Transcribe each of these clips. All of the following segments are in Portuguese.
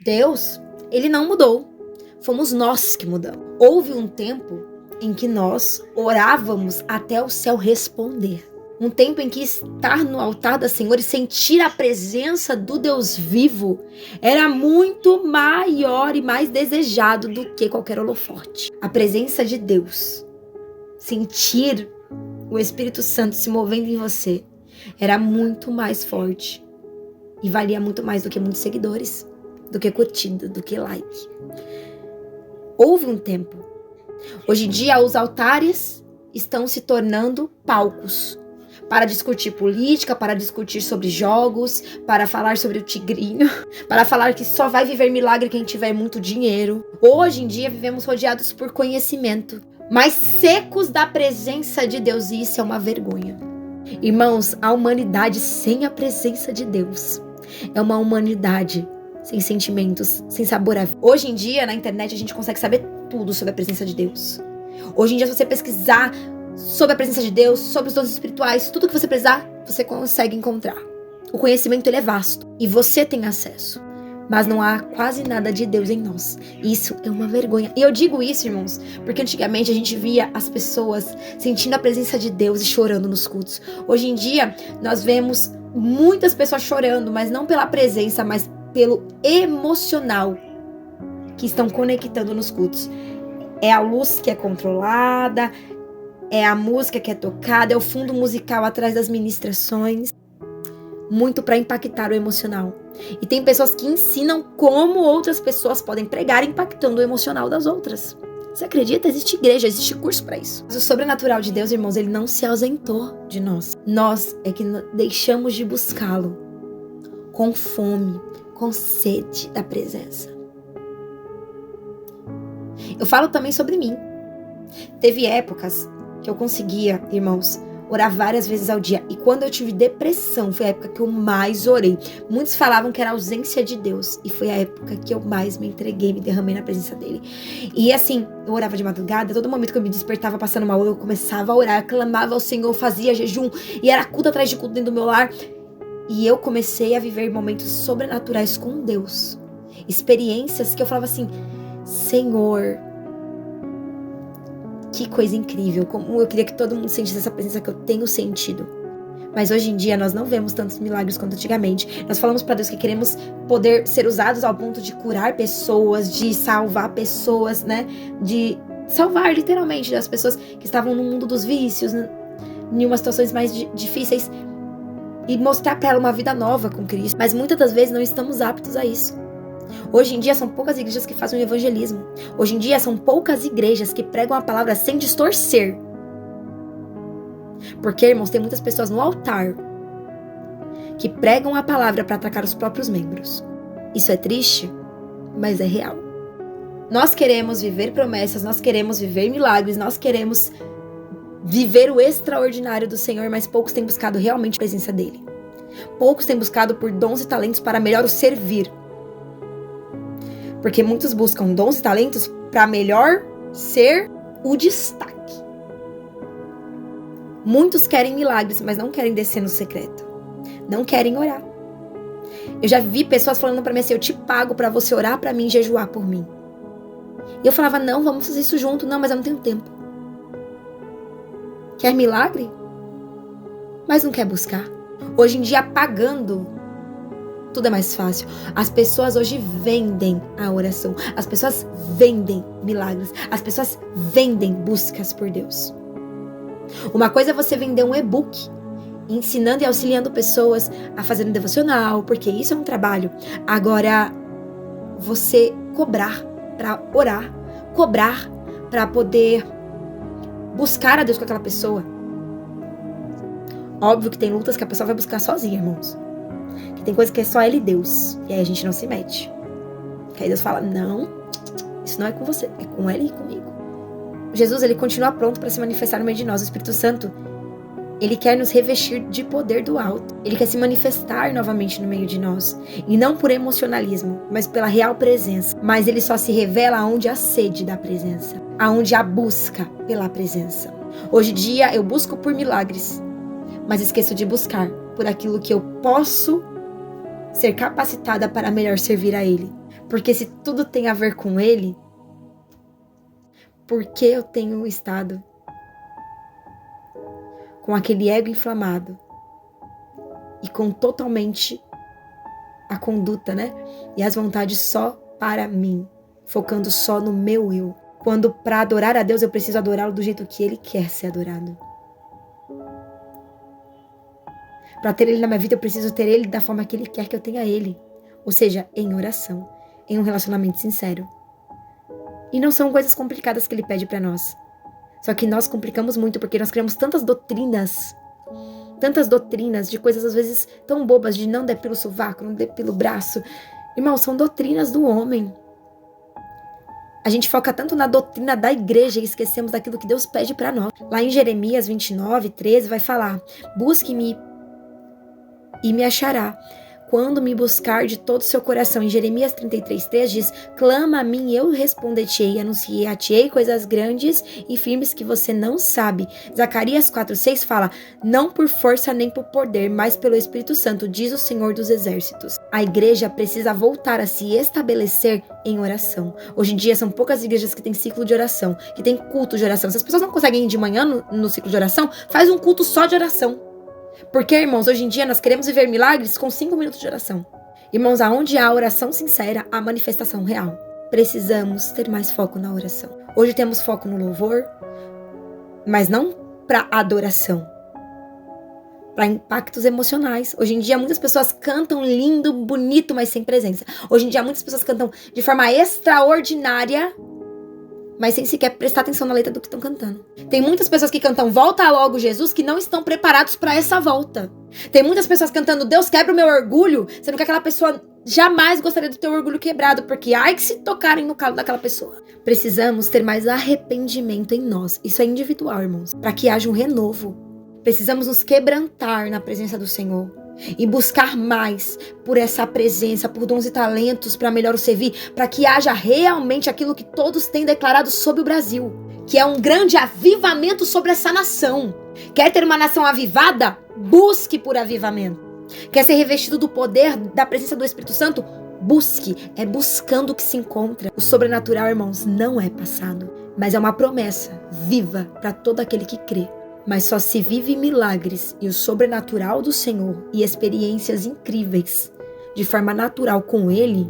Deus, ele não mudou. Fomos nós que mudamos. Houve um tempo em que nós orávamos até o céu responder. Um tempo em que estar no altar do Senhor e sentir a presença do Deus vivo era muito maior e mais desejado do que qualquer holofote. A presença de Deus, sentir o Espírito Santo se movendo em você, era muito mais forte e valia muito mais do que muitos seguidores, do que curtida, do que like. Houve um tempo. Hoje em dia, os altares estão se tornando palcos para discutir política, para discutir sobre jogos, para falar sobre o tigrinho, para falar que só vai viver milagre quem tiver muito dinheiro. Hoje em dia, vivemos rodeados por conhecimento, mas secos da presença de Deus, e isso é uma vergonha. Irmãos, a humanidade sem a presença de Deus é uma humanidade sem sentimentos, sem sabor à vida. Hoje em dia, na internet, a gente consegue saber tudo sobre a presença de Deus. Hoje em dia, se você pesquisar sobre a presença de Deus, sobre os dons espirituais, tudo que você precisar, você consegue encontrar. O conhecimento, ele é vasto e você tem acesso. Mas não há quase nada de Deus em nós. Isso é uma vergonha. E eu digo isso, irmãos, porque antigamente a gente via as pessoas sentindo a presença de Deus e chorando nos cultos. Hoje em dia, nós vemos muitas pessoas chorando, mas não pela presença, mas pelo emocional que estão conectando nos cultos. É a luz que é controlada, é a música que é tocada, é o fundo musical atrás das ministrações. Muito para impactar o emocional. E tem pessoas que ensinam como outras pessoas podem pregar impactando o emocional das outras. Você acredita? Existe igreja, existe curso para isso. Mas o sobrenatural de Deus, irmãos, ele não se ausentou de nós. Nós é que deixamos de buscá-lo com fome, com sede da presença. Eu falo também sobre mim. Teve épocas que eu conseguia, irmãos, orar várias vezes ao dia. E quando eu tive depressão, foi a época que eu mais orei. Muitos falavam que era a ausência de Deus. E foi a época que eu mais me entreguei, me derramei na presença dele. E assim, eu orava de madrugada. Todo momento que eu me despertava passando mal, eu começava a orar. Eu clamava ao Senhor, fazia jejum. E era culto atrás de culto dentro do meu lar. E eu comecei a viver momentos sobrenaturais com Deus. Experiências que eu falava assim, Senhor, que coisa incrível, como eu queria que todo mundo sentisse essa presença que eu tenho sentido. Mas hoje em dia nós não vemos tantos milagres quanto antigamente. Nós falamos para Deus que queremos poder ser usados ao ponto de curar pessoas, de salvar pessoas, né? De salvar literalmente as pessoas que estavam no mundo dos vícios, em umas situações mais difíceis, e mostrar para ela uma vida nova com Cristo. Mas muitas das vezes não estamos aptos a isso. Hoje em dia são poucas igrejas que fazem o evangelismo. Hoje em dia são poucas igrejas que pregam a palavra sem distorcer. Porque, irmãos, tem muitas pessoas no altar que pregam a palavra para atacar os próprios membros. Isso é triste, mas é real. Nós queremos viver promessas, nós queremos viver milagres, nós queremos viver o extraordinário do Senhor, mas poucos têm buscado realmente a presença dele. Poucos têm buscado por dons e talentos para melhor o servir. Porque muitos buscam dons e talentos para melhor ser o destaque. Muitos querem milagres, mas não querem descer no secreto. Não querem orar. Eu já vi pessoas falando para mim assim, eu te pago para você orar para mim e jejuar por mim. E eu falava, não, vamos fazer isso junto. Não, mas eu não tenho tempo. Quer milagre? Mas não quer buscar. Hoje em dia, pagando, tudo é mais fácil. As pessoas hoje vendem a oração. As pessoas vendem milagres. As pessoas vendem buscas por Deus. Uma coisa é você vender um e-book, ensinando e auxiliando pessoas a fazer um devocional, porque isso é um trabalho. Agora, você cobrar para orar, cobrar para poder buscar a Deus com aquela pessoa. Óbvio que tem lutas que a pessoa vai buscar sozinha, irmãos. Que tem coisa que é só ele e Deus. E aí a gente não se mete. Que aí Deus fala, não, isso não é com você, é com ele e comigo. Jesus, ele continua pronto para se manifestar no meio de nós. O Espírito Santo, ele quer nos revestir de poder do alto. Ele quer se manifestar novamente no meio de nós. E não por emocionalismo, mas pela real presença. Mas ele só se revela onde há sede da presença. Aonde há busca pela presença. Hoje em dia eu busco por milagres, mas esqueço de buscar por aquilo que eu posso ser capacitada para melhor servir a ele. Porque se tudo tem a ver com Ele, por que eu tenho estado com aquele ego inflamado e com totalmente a conduta, né? E as vontades só para mim, focando só no meu eu. Quando para adorar a Deus eu preciso adorá-lo do jeito que Ele quer ser adorado. Para ter Ele na minha vida eu preciso ter Ele da forma que Ele quer que eu tenha Ele. Ou seja, em oração, em um relacionamento sincero. E não são coisas complicadas que Ele pede para nós. Só que nós complicamos muito porque nós criamos tantas doutrinas de coisas às vezes tão bobas, de não depila o sovaco, não depila o braço. Irmão, são doutrinas do homem. A gente foca tanto na doutrina da igreja e esquecemos daquilo que Deus pede para nós. Lá em Jeremias 29:13 vai falar: busque-me e me achará, quando me buscar de todo o seu coração. Em Jeremias 33:3 diz: clama a mim e eu responder-te-ei, anunciar-te-ei coisas grandes e firmes que você não sabe. Zacarias 4:6 fala: não por força nem por poder, mas pelo Espírito Santo, diz o Senhor dos Exércitos. A igreja precisa voltar a se estabelecer em oração. Hoje em dia são poucas igrejas que têm ciclo de oração, que têm culto de oração. Se as pessoas não conseguem ir de manhã no ciclo de oração, faz um culto só de oração. Porque, irmãos, hoje em dia nós queremos viver milagres com 5 minutos de oração. Irmãos, aonde há oração sincera, há manifestação real. Precisamos ter mais foco na oração. Hoje temos foco no louvor, mas não para adoração, para impactos emocionais. Hoje em dia muitas pessoas cantam lindo, bonito, mas sem presença. Hoje em dia muitas pessoas cantam de forma extraordinária, mas sem sequer prestar atenção na letra do que estão cantando. Tem muitas pessoas que cantam Volta Logo Jesus, que não estão preparados para essa volta. Tem muitas pessoas cantando Deus quebra o meu orgulho, sendo que aquela pessoa jamais gostaria do teu orgulho quebrado, porque ai que se tocarem no calo daquela pessoa. Precisamos ter mais arrependimento em nós. Isso é individual, irmãos, para que haja um renovo. Precisamos nos quebrantar na presença do Senhor e buscar mais por essa presença, por dons e talentos para melhor o servir, para que haja realmente aquilo que todos têm declarado sobre o Brasil, que é um grande avivamento sobre essa nação. Quer ter uma nação avivada? Busque por avivamento. Quer ser revestido do poder, da presença do Espírito Santo? Busque. É buscando que se encontra. O sobrenatural, irmãos, não é passado, mas é uma promessa viva para todo aquele que crê. Mas só se vive milagres e o sobrenatural do Senhor e experiências incríveis de forma natural com Ele,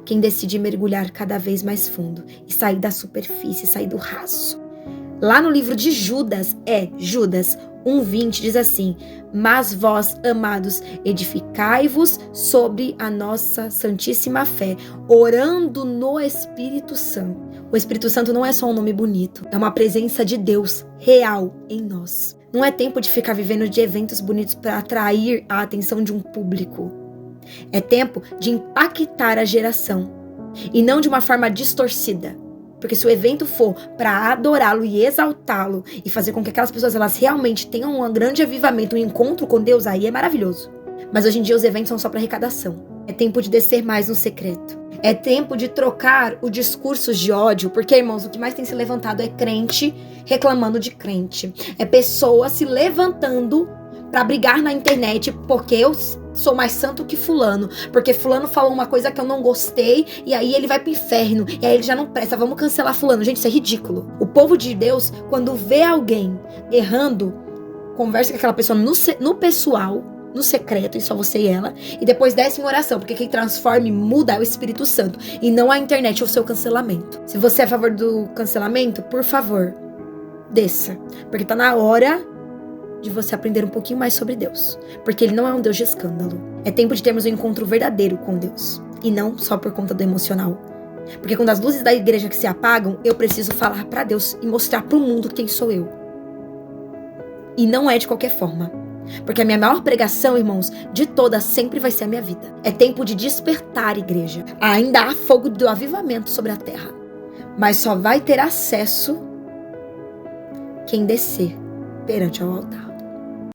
quem decide mergulhar cada vez mais fundo e sair da superfície, sair do raso. Lá no livro de Judas 1:20 diz assim: mas vós, amados, edificai-vos sobre a nossa santíssima fé, orando no Espírito Santo. O Espírito Santo não é só um nome bonito, é uma presença de Deus real em nós. Não é tempo de ficar vivendo de eventos bonitos para atrair a atenção de um público. É tempo de impactar a geração e não de uma forma distorcida. Porque se o evento for para adorá-lo e exaltá-lo e fazer com que aquelas pessoas elas realmente tenham um grande avivamento, um encontro com Deus, aí é maravilhoso. Mas hoje em dia os eventos são só para arrecadação. É tempo de descer mais no secreto. É tempo de trocar o discurso de ódio, porque, irmãos, o que mais tem se levantado é crente reclamando de crente. É pessoa se levantando para brigar na internet porque eu sou mais santo que fulano, porque fulano falou uma coisa que eu não gostei e aí ele vai pro inferno, e aí ele já não presta, vamos cancelar fulano. Gente, isso é ridículo. O povo de Deus, quando vê alguém errando, conversa com aquela pessoa no pessoal, no secreto, e só você e ela, e depois desce em oração, porque quem transforma e muda é o Espírito Santo, e não a internet ou o seu cancelamento. Se você é a favor do cancelamento, por favor, desça, porque tá na hora de você aprender um pouquinho mais sobre Deus, porque Ele não é um Deus de escândalo. É tempo de termos um encontro verdadeiro com Deus, e não só por conta do emocional. Porque quando as luzes da igreja que se apagam, eu preciso falar pra Deus e mostrar pro mundo quem sou eu. E não é de qualquer forma. Porque a minha maior pregação, irmãos, de todas, sempre vai ser a minha vida. É tempo de despertar, igreja. Ainda há fogo do avivamento sobre a terra, mas só vai ter acesso quem descer perante ao altar.